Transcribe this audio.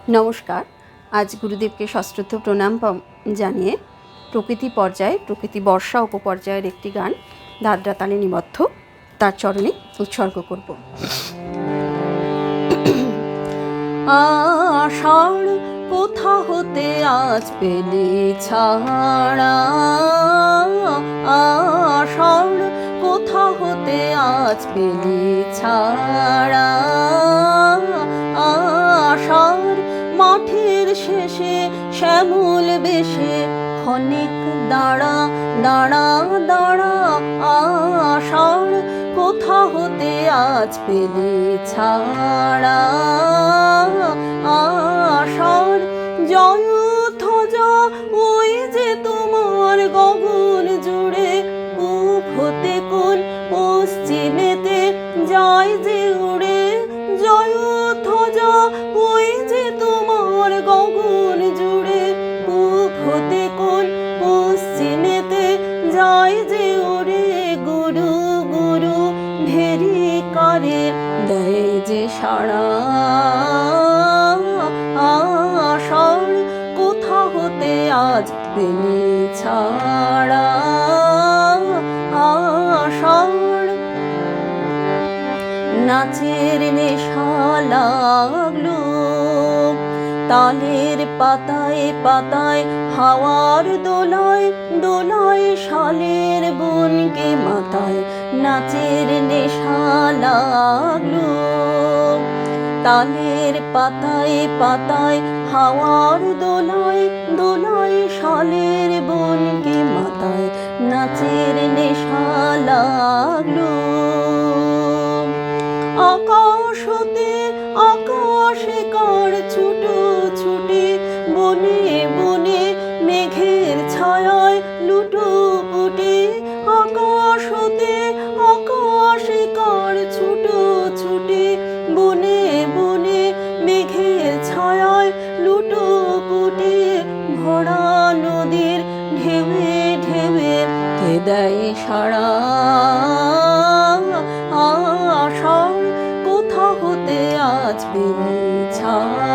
নমস্কার। আজ গুরুদেবকে সশ্রদ্ধ প্রণাম জানিয়ে প্রকৃতি পর্যায়ে, প্রকৃতি বর্ষা উপপর্যায়ের একটি গান দাদরা তালে নিবদ্ধ তার চরণে উৎসর্গ করব। আষাঢ় কোথা হতে আজ পেলি ছাড়া, আষাঢ় কোথা হতে আজ পেলি ছাড়া, আষাঢ় মাঠের শেষে শ্যামল বেশে ক্ষণিক দাঁড়া দাঁড়া দাঁড়া, আষাঢ় কোথা হতে আজ পেলি ছাড়া, আষাঢ় জয় ধ্বজ ওই যে তোমার গগন জুড়ে, পূব হতে কোন পশ্চিমেতে যায় যে উড়ে, জয় ধ্বজ ওই যে তোমার গগন জুড়ে, পূব হতে কোন পশ্চিমেতে যায় যে উড়ে, গুরু গুরু ভেরি করে দেয় যে সাড়া, আষাঢ় কোথা হতে আজ পেলি ছাড়া, আষাঢ় নাচের নেশা লাগলো তালের পাতায় পাতায়, হাওয়ার দোলায় দোলায় শালের বনকে মাথায়, নাচের নেশা লাগলো তালের পাতায় পাতায়, হাওয়ার দোলায় দোলায় শালের বনকে মাথায়, নাচের নেশা লাগলো। আকাশ হতে আকাশে কার ছুটো ছুটি, বনে বনে মেঘের ছায়ায় লুটো পুটি, আকাশ হতে আকাশে কার ছুটো ছুটি, বনে বনে মেঘের ছায়ায় লুটো পুটি, ভরা নদীর ঢেউয়ে ঢেউয়ে কে দেয় সাড়া, আষাঢ় কোথা হতে আজ পেলি ছাড়া।